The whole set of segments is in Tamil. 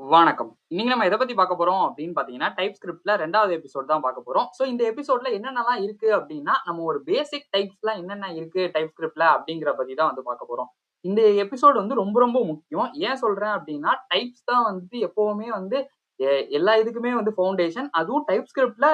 வணக்கம். இன்னைக்கு நம்ம எத பத்தி பார்க்க போறோம் அப்படின்னு பார்த்தீங்கன்னா, டைப் ஸ்கிரிப்ட்ல 2வது எபிசோட் தான் பார்க்க போறோம். ஸோ இந்த எபிசோட்ல என்னென்னலாம் இருக்கு அப்படின்னா, நம்ம ஒரு பேசிக் டைப்ஸ்லாம் என்னென்ன இருக்கு டைப் ஸ்கிரிப்ட்ல அப்படிங்கிற பத்தி தான் வந்து பார்க்க போறோம். இந்த எபிசோட் வந்து ரொம்ப ரொம்ப முக்கியம். ஏன் சொல்றேன் அப்படின்னா, டைப்ஸ் தான் வந்து எப்பவுமே வந்து எல்லா இதுக்குமே வந்து ஃபவுண்டேஷன். அதுவும் டைப் ஸ்கிரிப்ட்ல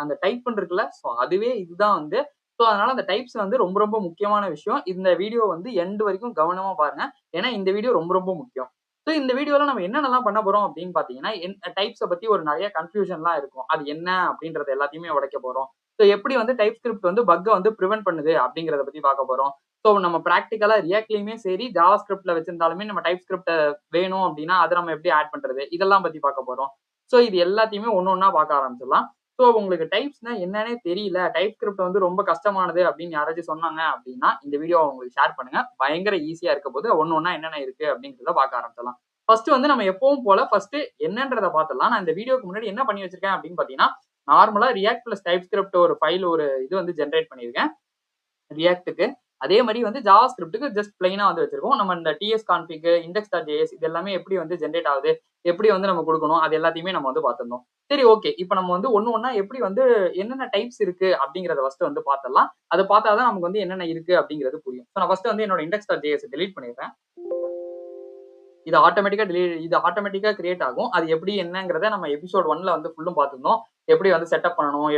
அந்த டைப்ன்னு இருக்குல்ல, ஸோ அதுவே இதுதான் வந்து. ஸோ அதனால அந்த டைப்ஸ் வந்து ரொம்ப ரொம்ப முக்கியமான விஷயம். இந்த வீடியோ வந்து எண்ட் வரைக்கும் கவனமா பாருங்க. ஏன்னா இந்த வீடியோ ரொம்ப ரொம்ப முக்கியம். ஸோ இந்த வீடியோல நம்ம என்னென்னலாம் பண்ண போறோம் அப்படின்னு பார்த்தீங்கன்னா, டைப்ஸ பத்தி ஒரு நெறைய கன்ஃப்யூஷன்லாம் இருக்கும். அது என்ன அப்படின்றது எல்லாத்தையுமே உடைக்க போறோம். ஸோ எப்படி வந்து டைப் ஸ்கிரிப்ட் வந்து பக்க வந்து பிரிவென்ட் பண்ணுது அப்படிங்கிறத பத்தி பார்க்க போறோம். ஸோ நம்ம பிராக்டிகலா ரியாக்ட்லயுமே சரி, ஜாவா ஸ்கிரிப்ட்ல வச்சிருந்தாலுமே நம்ம டைப் ஸ்கிரிப்ட் வேணும் அப்படின்னா, அத நம்ம எப்படி ஆட் பண்றது? இதெல்லாம் பத்தி பார்க்க போறோம். ஸோ இது எல்லாத்தையுமே ஒண்ணு ஒண்ணா பார்க்க ஆரம்பிச்சிடலாம். ஸோ உங்களுக்கு டைப்ஸ்னா என்னன்னே தெரியல, டைப் ஸ்கிரிப்ட் வந்து ரொம்ப கஷ்டமானது அப்படின்னு யாராச்சும் சொன்னாங்க அப்படின்னா, இந்த வீடியோவ உங்களுக்கு ஷேர் பண்ணுங்க. பயங்கர ஈஸியா இருக்க போது. ஒண்ணு ஒண்ணா என்னென்ன இருக்கு அப்படிங்கிறத பார்க்க ஆரம்பிச்சிடலாம். ஃபர்ஸ்ட் வந்து நம்ம எப்பவும் போல ஃபர்ஸ்ட் என்னன்றத பார்த்துடலாம். நான் இந்த வீடியோக்கு முன்னாடி என்ன பண்ணி வச்சிருக்கேன் அப்படின்னு பார்த்தீங்கன்னா, நார்மலா ரியாக்ட் பிளஸ் டைப் ஸ்கிரிப்ட் ஒரு ஃபைல் ஒரு இது வந்து ஜெனரேட் பண்ணியிருக்கேன். ரியாக்ட்க்கு. அதே மாரி வந்து ஜாவா ஸ்கிரிப்ட்க்கு ஜஸ்ட் பிளெயினா வந்து வச்சிருக்கோம். நம்ம இந்த டிஎஸ் கான்ஃபிக், இண்டெக்ஸ்.js இது எல்லாமே எப்படி வந்து ஜெனரேட் ஆகுது, எப்படி வந்து நம்ம குடுக்கணும், அது எல்லாத்தையுமே நம்ம வந்து பார்த்திருந்தோம். சரி ஓகே. இப்ப நம்ம வந்து ஒண்ணு ஒண்ணா எப்படி வந்து என்னென்ன டைப்ஸ் இருக்கு அப்படிங்கிறத ஃபர்ஸ்ட் வந்து பார்த்துடலாம். அத பார்த்தா தான் நமக்கு வந்து என்னென்ன இருக்கு அப்படிங்கிறது புரியும். ஸோ நான் ஃபர்ஸ்ட் வந்து என்னோட இண்டெக்ஸ்.js டெலீட் பண்ணிடுறேன். இது ஆட்டோமேட்டிக்கா கிரியேட் ஆகும். அது எப்படி என்னங்கிறத நம்ம எபிசோட் 1ல வந்து ஃபுல்லும் பார்த்திருந்தோம். எப்படி வந்து செட்டப் பண்ணணும்,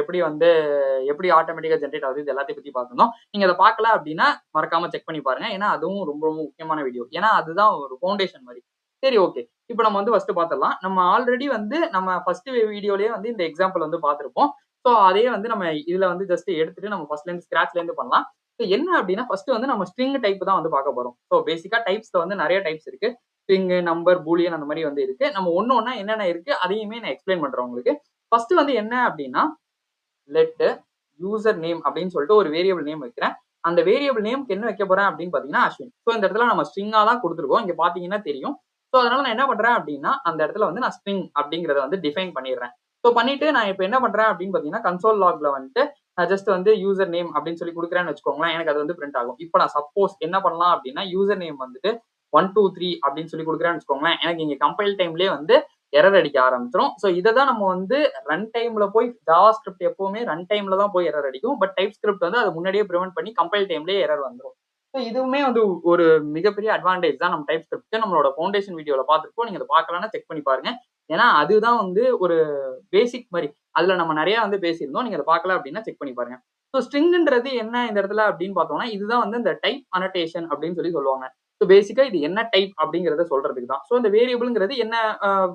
எப்படி ஆட்டோமேட்டிக்கா ஜெனரேட் ஆகுது, இது எல்லாத்தையும் பத்தி பார்த்திருந்தோம். நீங்க அத பார்க்கல அப்படின்னா, மறக்காம செக் பண்ணி பாருங்க. ஏன்னா அதுவும் ரொம்ப ரொம்ப முக்கியமான வீடியோ. ஏன்னா அதுதான் ஒரு ஃபவுண்டேஷன் மாரி. சரி ஓகே. இப்ப நம்ம வந்து ஃபர்ஸ்ட் பார்த்துடலாம். நம்ம ஆல்ரெடி வந்து நம்ம ஃபர்ஸ்ட் வீடியோலயே வந்து இந்த எக்ஸாம்பிள் வந்து பார்த்திருப்போம். ஸோ அதையே வந்து நம்ம இதுல வந்து ஜஸ்ட் எடுத்துட்டு நம்ம ஃபர்ஸ்ட்ல இருந்து ஸ்கிராச்ல இருந்து பண்ணலாம். ஸோ என்ன அப்படின்னா, ஃபர்ஸ்ட் வந்து நம்ம ஸ்ட்ரிங் டைப் தான் வந்து பார்க்க போறோம். ஸோ பேசிக்கா டைப்ஸ்ல வந்து நெறைய டைப்ஸ் இருக்கு. ஸ்ட்ரிங், நம்பர், பூலியன் அந்த மாரி வந்து இருக்கு. நம்ம ஒண்ணு ஒண்ணா என்னென்ன இருக்கு அதையுமே நான் எக்ஸ்பிளைன் பண்றேன் உங்களுக்கு. ஃபர்ஸ்ட் வந்து என்ன அப்படின்னா, லெட் யூசர் நேம் அப்படின்னு சொல்லிட்டு ஒரு வேரியபிள் நேம் வைக்கிறேன். அந்த வேரியபிள் நேம்க்கு என்ன வைக்க போறேன் அப்படின்னு பார்த்தீங்கன்னா, அஸ்வின். ஸோ இந்த இடத்துல நம்ம ஸ்ட்ரிங்கா தான் குடுத்துருக்கோம். இங்க பார்த்தீங்கன்னா தெரியும். ஸோ அதனால நான் என்ன பண்றேன் அப்படின்னா, அந்த இடத்துல வந்து நான் ஸ்ட்ரிங் அப்படிங்கிறத வந்து டிஃபைன் பண்ணிடுறேன். ஸோ பண்ணிட்டு நான் இப்ப என்ன பண்றேன் அப்படின்னு பார்த்தீங்கன்னா, கன்சோல் லாக்ல வந்துட்டு நான் ஜஸ்ட் வந்து யூசர் நேம் அப்படின்னு சொல்லி குடுக்குறேன்னு வச்சுக்கோங்களேன். எனக்கு அது வந்து பிரிண்ட் ஆகும். இப்ப நான் சப்போஸ் என்ன பண்ணலாம் அப்படின்னா, யூசர் நேம் வந்துட்டு 1, 2, 3 அப்படின்னு சொல்லி குடுக்குறேன்னு வச்சுக்கோங்களேன். எனக்கு இங்க கம்பைல் டைம்லயே வந்து எரர் அடிக்க ஆரம்பிச்சுரும். ஸோ இத தான் நம்ம வந்து ரன் டைம்ல போய் ஜாவா ஸ்கிரிப்ட் எப்பவுமே ரன் டைம்ல தான் போய் எரர் அடிக்கும். பட் டைப் ஸ்கிரிப்ட் வந்து அத முன்னாடியே பிரிவென்ட் பண்ணி கம்பைல் டைம்லயே எரர் வந்துரும். ஸோ இதுவுமே வந்து ஒரு மிகப்பெரிய அட்வான்டேஜ் தான் நம்ம டைப் ஸ்கிரிப்ட்க்கு. நம்மளோட ஃபவுண்டேஷன் வீடியோல பார்த்திருப்போம். நீங்க அத பார்க்கலன்னா செக் பண்ணி பாருங்க. ஏன்னா அதுதான் வந்து ஒரு பேசிக் மாரி. அதுல நம்ம நெறைய வந்து பேசியிருந்தோம். நீங்க அத பார்க்கல அப்படின்னா செக் பண்ணி பாருங்க. ஸோ ஸ்ட்ரிங்ன்றது என்ன இந்த இடத்துல அப்படின்னு பார்த்தோம்னா, இதுதான் வந்து இந்த டைப் அனோடேஷன் அப்படின்னு சொல்லி சொல்லுவாங்க. ஸோ பேசிக்கா இது என்ன டைப் அப்படிங்கிறத சொல்றதுக்கு தான். ஸோ இந்த வேரியபிள்ங்கிறது என்ன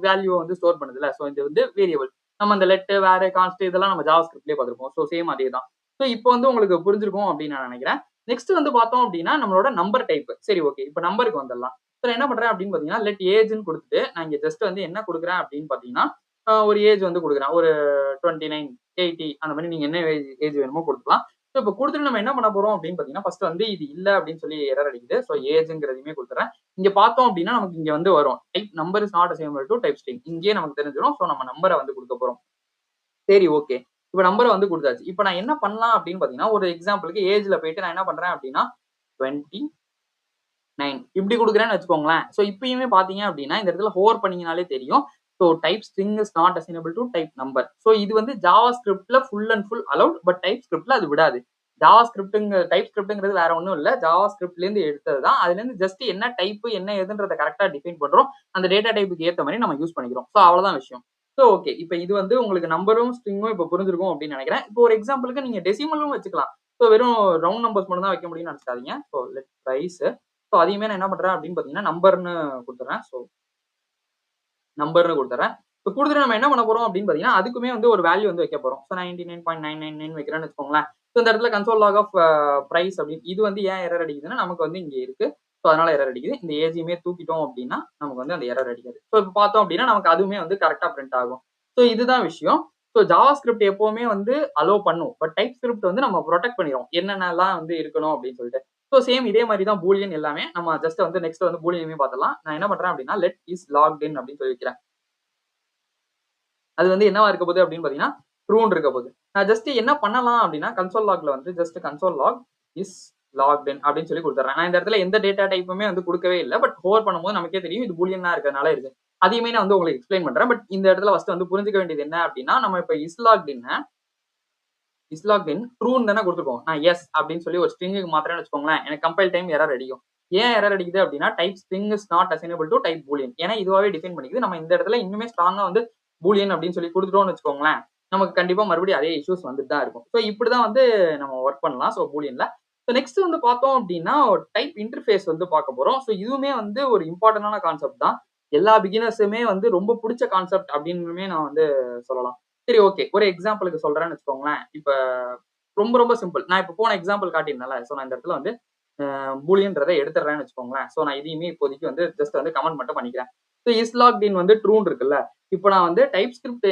வேல்யூவ வந்து ஸ்டோர் பண்ணுதுல்ல. ஸோ இது வந்து வேரியபிள். நம்ம அந்த லெட், வேர், கான்ஸ்ட் இதெல்லாம் நம்ம ஜாவா ஸ்கிரிப்ட்லயே பார்த்திருப்போம். ஸோ சேம் அதே தான். ஸோ இப்போ வந்து உங்களுக்கு புரிஞ்சிருக்கும் அப்படின்னு நான் நினைக்கிறேன். நெக்ஸ்ட் வந்து பார்த்தோம் அப்படின்னா, நம்மளோட நம்பர் டைப். சரி ஓகே. இப்ப நம்பருக்கு வந்துடலாம். ஸோ நான் என்ன பண்றேன் அப்படின்னு பார்த்தீங்கன்னா, லெட் ஏஜ்ன்னு குடுத்துட்டு, நான் இங்க ஜஸ்ட் வந்து என்ன குடுக்குறேன் அப்படின்னு பார்த்தீங்கன்னா, ஒரு ஏஜ் வந்து குடுக்குறேன். ஒரு 29, 80 அந்த மாரி நீங்க என்ன ஏஜ் வேணுமோ குடுத்துக்கலாம். ஸோ இப்ப குடுத்துட்டு நம்ம என்ன பண்ண போறோம் அப்படின்னு பார்த்தீங்கன்னா, ஃபர்ஸ்ட் வந்து இது இல்ல அப்படின்னு சொல்லி எரர் அடிக்குது. ஸோ ஏஜ்ங்கிறதையுமே குடுத்துறேன். இங்க பார்த்தோம் அப்படின்னா, நமக்கு இங்க வந்து வரும். Type number is not assignable to type string. இங்கேயே நமக்கு தெரிஞ்சிரும். ஸோ நம்ம நம்பர வந்து குடுக்க போறோம். சரி ஓகே. இப்ப நம்பர வந்து குடுத்தாச்சு. இப்ப நான் என்ன பண்ணலாம் அப்படின்னு பார்த்தீங்கன்னா, ஒரு எக்ஸாம்பிள்க்கு ஏஜ்ல போயிட்டு நான் என்ன பண்றேன் அப்படின்னா, 29 இப்படி குடுக்குறேன்னு வச்சுக்கோங்களேன். ஸோ இப்பயுமே பார்த்தீங்க அப்படின்னா, இந்த இடத்துல ஹோவர் பண்ணீங்கனாலே தெரியும். So type string is not assignable to type number. So இது வந்து ஜாவா ஸ்கிரிப்ட்ல full and full allowed. But டைப் ஸ்கிரிப்ட்ல அது விடாது. டைப் ஸ்கிரிப்ட்ங்கிறது வேற ஒண்ணும் இல்ல. ஜாவா ஸ்கிரிப்ட்லேருந்து எடுத்தது தான். அதுலேருந்து ஜஸ்ட் என்ன டைப் என்ன ஏதுன்றத கரெக்ட்டா டிஃபைன் பண்றோம். அந்த டேட்டா டைப்க்கு ஏத்த மாரி நம்ம யூஸ் பண்ணிக்கிறோம். ஸோ அவ்வளவுதான் விஷயம். So okay. இப்ப இது வந்து உங்களுக்கு நம்பரும், ஸ்ட்ரிங்கும் இப்ப புரிஞ்சிருக்கும் அப்படின்னு நினைக்கிறேன். இப்போ ஒரு எக்ஸாம்பிள்க்கு நீங்க டெசிமலும் வச்சுக்கலாம். ஸோ வெறும் ரவுண்ட் நம்பர்ஸ் மட்டும் தான் வைக்க முடியும்னு நினைச்சுக்காதீங்க. So let price. ஸோ அதையுமே நான் என்ன பண்றேன் அப்படின்னு பார்த்தீங்கன்னா, நம்பர்ன்னு குடுத்துறேன். ஸோ நம்பர்ன்னு குடுத்துறேன். இப்ப குடுத்துட்டு நம்ம என்ன பண்ண போறோம் அப்படின்னு பார்த்தீங்கன்னா, அதுக்குமே வந்து ஒரு வேல்யூ வந்து வைக்க போறோம். ஸோ 99.999 வைக்கிறேன்னு வச்சுக்கோங்களேன். ஸோ இந்த இடத்துல கன்சோல் லாக் ஆஃப் பிரைஸ் அப்படின்னு இது வந்து ஏன் எரர் அடிக்குதுன்னா, நமக்கு வந்து இங்க இருக்கு. ஸோ அதனால எரர் அடிக்குது. இந்த ஏஜையுமே தூக்கிட்டோம் அப்படின்னா, நமக்கு வந்து அந்த எரர் அடிக்காது. ஸோ இப்ப பார்த்தோம் அப்படின்னா, நமக்கு அதுவுமே வந்து கரெக்ட்டா பிரிண்ட் ஆகும். ஸோ இதுதான் விஷயம். ஸோ ஜாவா ஸ்கிரிப்ட் எப்பவுமே வந்து அலோவ் பண்ணும். பட் டைப் ஸ்கிரிப்ட் வந்து நம்ம புரொடெக்ட் பண்ணிருவோம். என்னென்னலாம் வந்து இருக்கணும் அப்படின்னு சொல்லிட்டு. ஸோ சேம் இதே மாரி தான் பூலியன் எல்லாமே. நம்ம ஜஸ்ட் வந்து நெக்ஸ்ட் வந்து பூலியனையுமே பார்த்துடலாம். நான் என்ன பண்றேன் அப்படின்னா, லெட் இஸ் லாக்ட் இன் அப்படின்னு சொல்லி வைக்கிறேன். அது வந்து என்னவா இருக்க போகுது அப்படின்னு பார்த்தீங்கன்னா, ட்ரூன்னு இருக்க போகுது. நான் ஜஸ்ட் என்ன பண்ணலாம் அப்படின்னா, கன்சோல் லாக்ல வந்து just console log is logged in அப்படின்னு சொல்லி குடுத்துடுறேன். நான் இந்த இடத்துல எந்த டேட்டா டைப்புமே வந்து குடுக்கவே இல்ல. பட் ஹோவர் பண்ணும்போது நமக்கே தெரியும் இது பூலியனா இருக்கிறதுனால இருக்கு. அதையுமே நான் வந்து உங்களுக்கு எக்ஸ்பிளைன் பண்றேன். பட் இந்த இடத்துல ஃபர்ஸ்ட் வந்து புரிஞ்சுக்க வேண்டியது என்ன அப்படின்னா, நம்ம இப்ப இஸ்லாக்டின் ட்ரூன்னு தானே கொடுத்துருக்கோம். நான் எஸ் அப்படின்னு சொல்லி ஒரு ஸ்ட்ரிங்குக்கு மாத்திரம்னு வச்சுக்கோங்களேன், எனக்கு கம்பைல் டைம் எரர் அடிக்கும். ஏன் எரர் அடிக்குது அப்படின்னா, type string is not assignable to type Boolean. ஏன்னா இதுவாவே டிஃபைன் பண்ணிக்குது. நம்ம இந்த இடத்துல இன்னுமே ஸ்ட்ராங்கா வந்து பூலியன் அப்படின்னு சொல்லி கொடுத்துட்டோம்னு வச்சுக்கோங்களேன், நமக்கு கண்டிப்பா மறுபடியும் அதே இஷ்யூஸ் வந்துட்டு தான் இருக்கும். ஸோ இப்படிதான் வந்து நம்ம ஒர்க் பண்ணலாம். ஸோ பூலியன்ல. ஸோ நெக்ஸ்ட் வந்து பார்த்தோம் அப்படின்னா, டைப் இன்டர்ஃபேஸ் வந்து பார்க்க போறோம். ஸோ இதுவுமே வந்து ஒரு இம்பார்ட்டன்டான கான்செப்ட் தான். எல்லா பிகினர்ஸுமே வந்து ரொம்ப பிடிச்ச கான்செப்ட் அப்படின்னுமே நான் வந்து சொல்லலாம். சரி, ஓகே. ஒரு எக்ஸாம்பிளுக்கு சொல்றேன்னு வச்சுக்கோங்களேன். இப்ப ரொம்ப ரொம்ப சிம்பிள். நான் இப்ப போன எக்ஸாம்பிள் காட்டியிருந்தேன்ல. ஸோ நான் இந்த இடத்துல வந்து பூலியன்றத எடுத்துடுறேன்னு வச்சுக்கோங்களேன். ஸோ நான் இதையுமே இப்போதைக்கு வந்து ஜஸ்ட் வந்து கமெண்ட் மட்டும் பண்ணிக்கிறேன். ஸோ இஸ் லாக்ட் இன் வந்து ட்ரூன்னு இருக்குல்ல. இப்போ நான் வந்து டைப் ஸ்கிரிப்ட்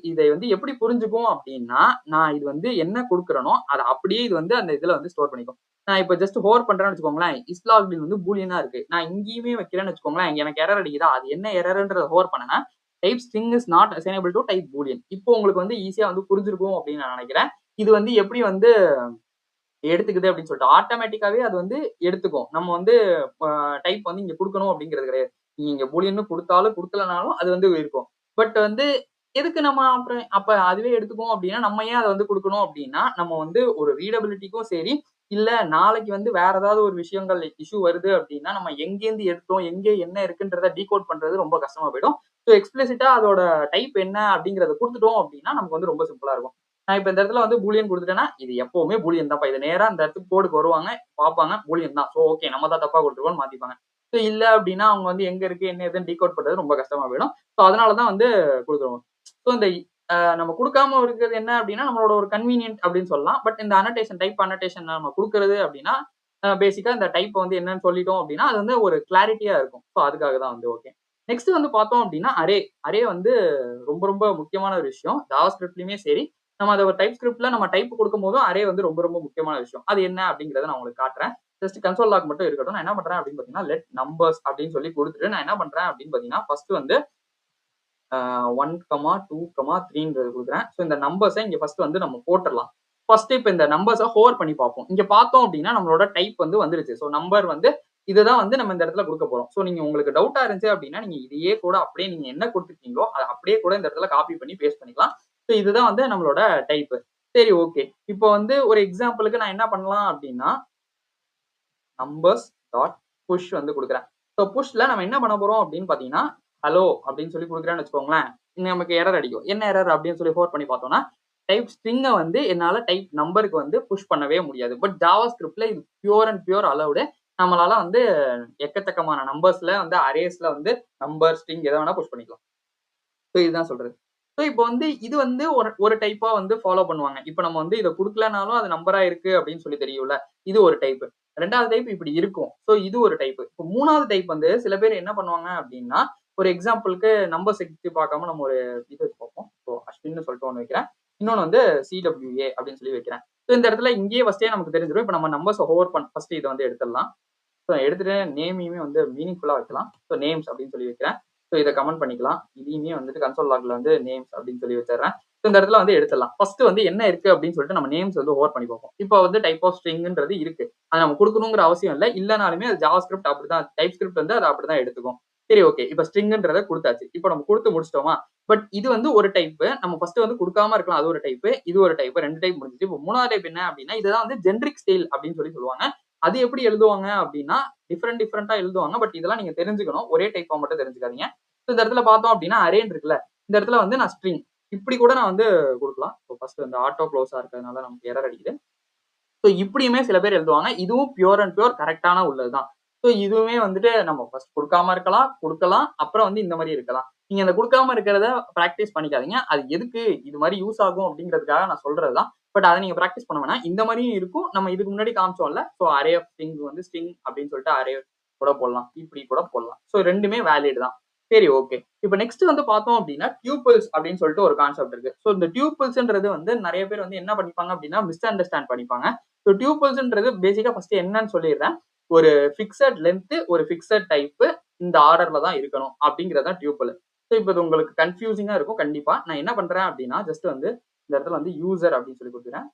இதை வந்து எப்படி புரிஞ்சுக்கும் அப்படின்னா, நான் இது வந்து என்ன குடுக்குறேனோ, அத அப்படியே இது வந்து அந்த இதுல வந்து ஸ்டோர் பண்ணிக்கும். நான் இப்ப ஜஸ்ட் ஹோவர் பண்றேன்னு வச்சுக்கோங்களேன். இஸ் லாக்ட் இன் வந்து பூலியனா இருக்கு. நான் இங்கேயுமே வைக்கிறேன்னு வச்சுக்கோங்களேன். எனக்கு எரர் அடிக்குதா? அது என்ன எரர்ன்றத ஹோவர் பண்ணேன்னா, type string is not assignable to type Boolean. இப்போ உங்களுக்கு வந்து ஈஸியா வந்து புரிஞ்சிருக்கும் அப்படின்னு நான் நினைக்கிறேன். இது வந்து எப்படி வந்து எடுத்துக்குது அப்படின்னு சொல்லிட்டு ஆட்டோமேட்டிக்காவே அது வந்து எடுத்துக்கும். நம்ம வந்து டைப் வந்து இங்க குடுக்கணும் அப்படிங்கிறது கிடையாது. நீங்க இங்க பூலியன்னு குடுத்தாலும் குடுக்கலனாலும் அது வந்து இருக்கும். பட் வந்து எதுக்கு நம்ம அப்புறம் அப்ப அதுவே எடுத்துக்கும் அப்படின்னா, நம்ம ஏன் அத வந்து குடுக்கணும் அப்படின்னா, நம்ம வந்து ஒரு ரீடபிலிட்டிக்கும் சரி, இல்ல நாளைக்கு வந்து வேற ஏதாவது ஒரு விஷயங்கள் இஷ்யூ வருது அப்படின்னா, நம்ம எங்கேருந்து எடுத்தோம், எங்கே என்ன இருக்குன்றத டீகோட் பண்றது ரொம்ப கஷ்டமா போயிடும். ஸோ எக்ஸ்பிளிசிட்டா அதோட டைப் என்ன அப்படிங்கிறத குடுத்துட்டோம் அப்படின்னா, நமக்கு வந்து ரொம்ப சிம்பிளா இருக்கும். நான் இப்ப இந்த இடத்துல வந்து பூலியன் குடுத்துட்டேன்னா, இது எப்பவுமே பூலியன் தான்ப்பா. இது நேரா இந்த இடத்துக்கு கோடுக்கு வருவாங்க, பார்ப்பாங்க பூலியன் தான். சோ ஓகே நம்ம தான் தப்பா குடுத்துருக்கோம்னு மாத்திப்பாங்க. சோ இல்ல அப்படின்னா, அவங்க வந்து எங்க இருக்கு, என்ன ஏதுன்னு டீகோட் பண்றது ரொம்ப கஷ்டமா போயிடும். சோ அதனால தான் வந்து குடுக்குறோம். சோ இந்த நம்ம குடுக்காம இருக்கிறது என்ன அப்படின்னா, நம்மளோட ஒரு கன்வீனியன்ட் அப்படின்னு சொல்லலாம். பட் இந்த அன்னோடேஷன் டைப் அன்னோடேஷன் நம்ம குடுக்குறது அப்படின்னா, பேசிக்கா இந்த டைப் வந்து என்னன்னு சொல்லிட்டோம் அப்படின்னா, அது வந்து ஒரு கிளாரிட்டியா இருக்கும். சோ அதுக்காக தான் வந்து ஓகே. நெக்ஸ்ட் வந்து பார்த்தோம் அப்படின்னா, அரே வந்து ரொம்ப ரொம்ப முக்கியமான ஒரு விஷயம். ஜாவாஸ்கிரிப்ட்லயுமே சரி, நம்ம அத ஒரு டைப் ஸ்கிரிப்ட்ல நம்ம டைப் கொடுக்கும்போதும் அரே வந்து ரொம்ப ரொம்ப முக்கியமான விஷயம். அது என்ன அப்படிங்கிறத நான் உங்களுக்கு காட்டுறேன். ஜஸ்ட் கன்சோல் லாக் மட்டும் இருக்கட்டும். நான் என்ன பண்றேன் அப்படின்னு பார்த்தீங்கன்னா, லெட் நம்பர்ஸ் அப்படின்னு சொல்லி குடுத்துட்டு நான் என்ன பண்றேன் அப்படின்னு பார்த்தீங்கன்னா, ஃபர்ஸ்ட் வந்து 1, 2, 3ன்றது குடுக்குறேன். ஸோ இந்த நம்பர்ஸ இங்க ஃபர்ஸ்ட் வந்து நம்ம போட்டுறலாம். ஃபர்ஸ்ட் இப்ப இந்த நம்பர்ஸ ஹோவர் பண்ணி பார்ப்போம். இங்க பார்த்தோம் அப்படின்னா நம்மளோட டைப் வந்து வந்துருச்சு. ஸோ நம்பர் வந்து இதுதான் வந்து நம்ம இந்த இடத்துல குடுக்க போறோம். ஸோ நீங்க உங்களுக்கு டவுட்டா இருந்துச்சு அப்படின்னா, நீங்க இதையே கூட அப்படியே நீங்க என்ன குடுத்துருக்கீங்களோ, அத அப்படியே கூட இந்த இடத்துல காப்பி பண்ணி பேஸ்ட் பண்ணிக்கலாம். ஸோ இதுதான் வந்து நம்மளோட டைப். சரி, ஓகே. இப்போ வந்து ஒரு எக்ஸாம்பிளுக்கு நான் என்ன பண்ணலாம் அப்படின்னா, நம்பர்ஸ் டாட் புஷ் வந்து குடுக்குறேன். ஸோ புஷ்ல நம்ம என்ன பண்ண போறோம் அப்படின்னு பார்த்தீங்கன்னா, ஹலோ அப்படின்னு சொல்லி குடுக்குறேன்னு வச்சுக்கோங்களேன். நமக்கு எரர் அடிக்கும். என்ன எரர் அப்படின்னு சொல்லி ஹோவர் பண்ணி பார்த்தோம்னா, டைப் ஸ்ட்ரிங்க வந்து என்னால டைப் நம்பருக்கு வந்து புஷ் பண்ணவே முடியாது. பட் ஜாவா ஸ்கிரிப்ட்ல இது பியூர் அண்ட் பியூர் அலவுடு. நம்மளால வந்து எக்கச்சக்கமான நம்பர்ஸ்ல வந்து அரேஸ்ல வந்து நம்பர், ஸ்ட்ரிங் எத வேணா புஷ் பண்ணிக்கலாம். ஸோ இதுதான் சொல்றது. ஸோ இப்போ வந்து இது வந்து ஒரு ஒரு டைப்பா வந்து ஃபாலோ பண்ணுவாங்க. இப்ப நம்ம வந்து இத குடுக்கலனாலும் அது நம்பரா இருக்கு அப்படின்னு சொல்லி தெரியும்ல. இது ஒரு டைப். 2வது டைப் இப்படி இருக்கும். ஸோ இது ஒரு டைப். இப்போ 3வது டைப் வந்து சில பேர் என்ன பண்ணுவாங்க அப்படின்னா, ஒரு எக்ஸாம்பிள்க்கு நம்பர்ஸ் எக்ஸி பார்க்காம நம்ம ஒரு இது வச்சு பார்ப்போம். ஸோ அஸ்வின்னு சொல்லிட்டு ஒண்ணு வைக்கிறேன். இன்னொன்னு வந்து சிடபிள்யூஏ அப்படின்னு சொல்லி வைக்கிறேன். ஸோ இந்த இடத்துல இங்கேயே ஃபர்ஸ்ட்டே நமக்கு தெரிஞ்சிரும். இப்ப நம்ம நம்பர்ஸ் ஹோவர் ஃபர்ஸ்ட் இத வந்து எடுத்துடலாம். ஸோ எடுத்துட்டு நேமையுமே வந்து மீனிங்ஃபுல்லா வைக்கலாம். ஸோ நேம்ஸ் அப்படின்னு சொல்லி வைக்கிறேன். ஸோ இத கமெண்ட் பண்ணிக்கலாம். இதையுமே வந்துட்டு கன்சோல் லாக்ல வந்து நேம்ஸ் அப்படின்னு சொல்லி வச்சிடுறேன். ஸோ இந்த இடத்துல வந்து எடுத்துடலாம். ஃபர்ஸ்ட் வந்து என்ன இருக்கு அப்படின்னு சொல்லிட்டு நம்ம நேம்ஸ் வந்து ஹோவர் பண்ணி பார்ப்போம். இப்போ வந்து டைப் ஆஃப் ஸ்ட்ரிங்ன்றது இருக்கு. அது நம்ம குடுக்கணுங்கிற அவசியம் இல்ல. இல்லனாலுமே அது ஜாவா ஸ்கிரிப்ட் அப்படிதான் டைப் ஸ்கிரிப்ட் வந்து அத அப்படிதான் எடுத்துக்கும். சரி, ஓகே. இப்ப ஸ்ட்ரிங்ன்றத குடுத்தாச்சு. இப்போ நம்ம குடுத்து முடிச்சிட்டோமா? பட் இது வந்து ஒரு டைப். நம்ம ஃபர்ஸ்ட் வந்து குடுக்காம இருக்கலாம். அது ஒரு டைப். இது ஒரு டைப். 2 டைப் முடிஞ்சுச்சு. இப்போ 3வது டைப் என்ன அப்படின்னா, இதுதான் வந்து ஜெனரிக் ஸ்டைல் அப்படின்னு சொல்லி சொல்லுவாங்க. அது எப்படி எழுதுவாங்க அப்படின்னா, டிஃபரெண்டா எழுதுவாங்க. பட் இதெல்லாம் நீங்க தெரிஞ்சுக்கணும். ஒரே டைப்பா மட்டும் தெரிஞ்சுக்காதீங்க. இந்த இடத்துல பார்த்தோம் அப்படின்னா, அரேன்னு இருக்குல்ல. இந்த இடத்துல வந்து நான் ஸ்ட்ரிங் இப்படி கூட நான் வந்து குடுக்கலாம். ஃபர்ஸ்ட் இந்த ஆட்டோ குளோஸா இருக்கிறதுனால நமக்கு எரர் அடிக்குது. ஸோ இப்படியுமே சில பேர் எழுதுவாங்க. இதுவும் பியூர் அண்ட் பியூர் கரெக்ட்டான உள்ளதுதான். ஸோ இதுவுமே வந்துட்டு நம்ம ஃபர்ஸ்ட் குடுக்காம இருக்கலாம், குடுக்கலாம். அப்புறம் வந்து இந்த மாரி இருக்கலாம். நீங்க அந்த குடுக்காம இருக்கிறத பிராக்டிஸ் பண்ணிக்காதீங்க. அது எதுக்கு இது மாரி யூஸ் ஆகும் அப்படிங்கிறதுக்காக நான் சொல்றது தான். பட் அத நீங்க பிராக்டிஸ் பண்ண வேணாம். இந்த மாரியும் இருக்கும். நம்ம இதுக்கு முன்னாடி காமிச்சோம்ல. ஸோ அரே ஆஃப் ஸ்ட்ரிங் வந்து ஸ்ட்ரிங் அப்படின்னு சொல்லிட்டு அரே கூட போடலாம். இப்படி கூட போடலாம். ஸோ 2மே வேலிட் தான். சரி, ஓகே. இப்ப நெக்ஸ்ட் வந்து பார்த்தோம் அப்படின்னா, டியூபிள்ஸ் அப்படின்னு சொல்லிட்டு ஒரு கான்செப்ட் இருக்கு. ஸோ இந்த டியூபிள்ஸ்ன்றது வந்து நெறைய பேர் வந்து என்ன பண்ணிப்பாங்க அப்படின்னா, மிஸ் அண்டர்ஸ்டாண்ட் பண்ணிப்பாங்க. ஸோ டியூபிள்ஸ்ன்றது பேசிக்கா ஃபர்ஸ்ட் என்னன்னு சொல்லிடுறேன். ஒரு ஃபிக்ஸட் லென்த், ஒரு ஃபிக்ஸட் டைப் இந்த ஆர்டர்ல தான் இருக்கணும் அப்படிங்கிறது தான் டியூபிள். ஸோ இப்போ இது உங்களுக்கு கன்ஃபியூசிங்கா இருக்கும் கண்டிப்பா. நான் என்ன பண்றேன் அப்படின்னா, ஜஸ்ட் வந்து இந்த இடத்துல வந்து யூசர் அப்படின்னு சொல்லி குடுக்குறேன்.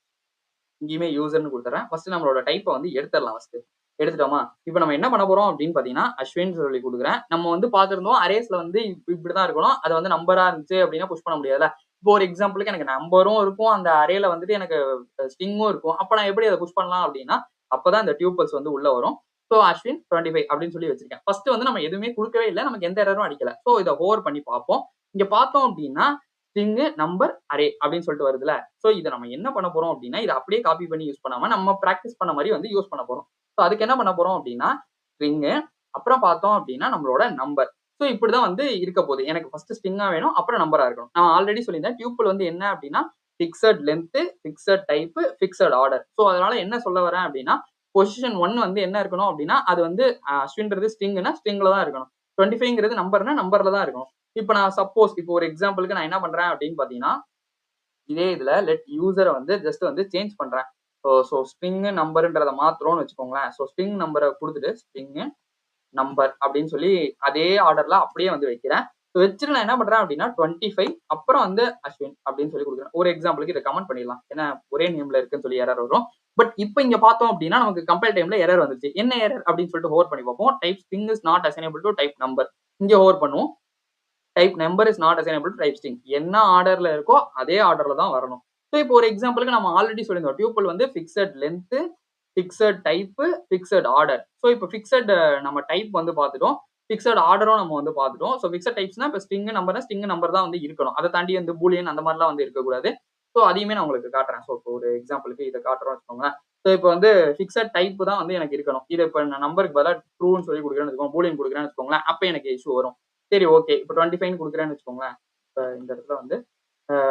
இங்கேயுமே யூசர்ன்னு குடுத்துறேன். ஃபர்ஸ்ட் நம்மளோட டைப்ப வந்து எடுத்துடலாம் ஃபர்ஸ்ட். எடுத்துட்டோமா? இப்ப நம்ம என்ன பண்ண போறோம் அப்படின்னு பாத்தீங்கன்னா, அஸ்வின் சொல்லி குடுக்குறேன். நம்ம வந்து பார்த்திருந்தோம் அரேஸ்ல வந்து இப்படிதான் இருக்கணும். அது வந்து நம்பரா இருந்துச்சு அப்படின்னா புஷ் பண்ண முடியாதுல்ல. இப்போ ஒரு எக்ஸாம்பிளுக்கு எனக்கு நம்பரும் இருக்கும். அந்த அரேல வந்துட்டு எனக்கு ஸ்ட்ரிங்கும் இருக்கும். அப்ப நான் எப்படி அத புஷ் பண்ணலாம் அப்படின்னா, அப்பதான் இந்த டியூபிள்ஸ் வந்து உள்ள வரும். சோ அஸ்வின் 25 அப்படின்னு சொல்லி வச்சிருக்கேன். ஃபர்ஸ்ட் வந்து நம்ம எதுவுமே குடுக்கவே இல்ல. நமக்கு எந்த எரரும் அடிக்கல. சோ இத ஹோவர் பண்ணி பார்ப்போம். இங்க பார்த்தோம் அப்படின்னா, ஸ்ட்ரிங், நம்பர், அரே அப்படின்னு சொல்லிட்டு வருதுல்ல. சோ இத நம்ம என்ன பண்ண போறோம் அப்படின்னா, இத அப்படியே காப்பி பண்ணி யூஸ் பண்ணாம நம்ம பிராக்டிஸ் பண்ண மாரி வந்து யூஸ் பண்ண போறோம். சோ அதுக்கு என்ன பண்ண போறோம் அப்படின்னா, ஸ்ட்ரிங் அப்புறம் பார்த்தோம் அப்படின்னா நம்மளோட நம்பர். சோ இப்படிதான் வந்து இருக்க போகுது. எனக்கு ஃபர்ஸ்ட் ஸ்ட்ரிங்கா வேணும். அப்புறம் நம்பரா இருக்கணும். நான் ஆல்ரெடி சொல்லியிருந்தேன். டியூபிள் வந்து என்ன அப்படின்னா, fixed length, fixed type, fixed order. So அதனால என்ன சொல்ல வரேன் அப்படின்னா, பொசிஷன் 1 வந்து என்ன இருக்கணும் அப்படின்னா, அது வந்து அஸ்வின்றது ஸ்ட்ரிங்னா ஸ்ட்ரிங்ல தான் இருக்கணும். 25ங்கிறது நம்பர்னா நம்பர்ல தான் இருக்கணும். இப்ப நான் சப்போஸ் இப்போ ஒரு எக்ஸாம்பிளுக்கு நான் என்ன பண்றேன் அப்படின்னு பார்த்தீங்கன்னா, இதே இதுல லெட் யூசர வந்து ஜஸ்ட் வந்து சேஞ்ச் பண்றேன். சோ ஸ்ட்ரிங் நம்பர்ன்றத மாத்துறோம்னு வச்சுக்கோங்களேன். சோ ஸ்ட்ரிங் நம்பர குடுத்துட்டு ஸ்ட்ரிங் நம்பர் அப்படின்னு சொல்லி அதே ஆர்டர்ல அப்படியே வந்து வைக்கிறேன். வச்சுட்டு நான் என்ன பண்றேன் அப்படின்னா 25 அப்புறம் வந்து அஸ்வின் அப்படின்னு சொல்லி கொடுக்குறேன். ஒரு எக்ஸாம்பிளுக்கு இதை கமெண்ட் பண்ணிடலாம். ஏன்னா ஒரே நேம்ல இருக்குன்னு சொல்லி எரர் வரும். பட் இப்போ இங்க பார்த்தோம் அப்படின்னா நமக்கு கம்பைல் டைம்ல எரர் வந்துச்சு. என்ன எரர் அப்படின்னு சொல்லிட்டு ஹோவர் பண்ணி பார்ப்போம். Type string is not assignable to type number. இங்க ஹோவர் பண்ணுவோம். Type number is not assignable to type string. என்ன ஆர்டர்ல இருக்கோ அதே ஆர்டர்ல தான் வரணும். ஸோ இப்போ ஒரு எக்ஸாம்பிளுக்கு நம்ம ஆல்ரெடி சொல்லியிருந்தோம். டியூபிள் வந்து fixed length, fixed type, fixed order. So இப்போ ஃபிக்ஸட் நம்ம டைப் வந்து பார்த்துட்டோம். ஃபிக்ஸட் ஆர்டரும் நம்ம வந்து பார்த்துட்டோம். ஸோ ஃபிக்ஸட் டைப்ஸ்னா இப்போ ஸ்ட்ரிங் நம்பர் தான் வந்து இருக்கணும். அதை தாண்டி வந்து பூலியன் அந்த மாதிரிலாம் வந்து இருக்கக்கூடாது. ஸோ அதையுமே நான் உங்களுக்கு காட்டுறேன். ஸோ இப்போ ஒரு எக்ஸாம்பிளுக்கு இதை காட்டுறோம் வச்சுக்கோங்களேன். ஸோ இப்போ வந்து ஃபிக்ஸட் டைப் தான் வந்து எனக்கு இருக்கணும். இதை இப்போ நான் நம்பருக்கு பதிலாக ட்ரூன்னு சொல்லி கொடுக்குறேன்னு வச்சுக்கோங்க, பூலியன் கொடுக்குறேன்னு வச்சுக்கோங்களேன். அப்போ எனக்கு இஷ்யூ வரும். சரி ஓகே. இப்போ 25 கொடுக்குறேன்னு வச்சுக்கோங்களேன். இப்போ இந்த இடத்துல வந்து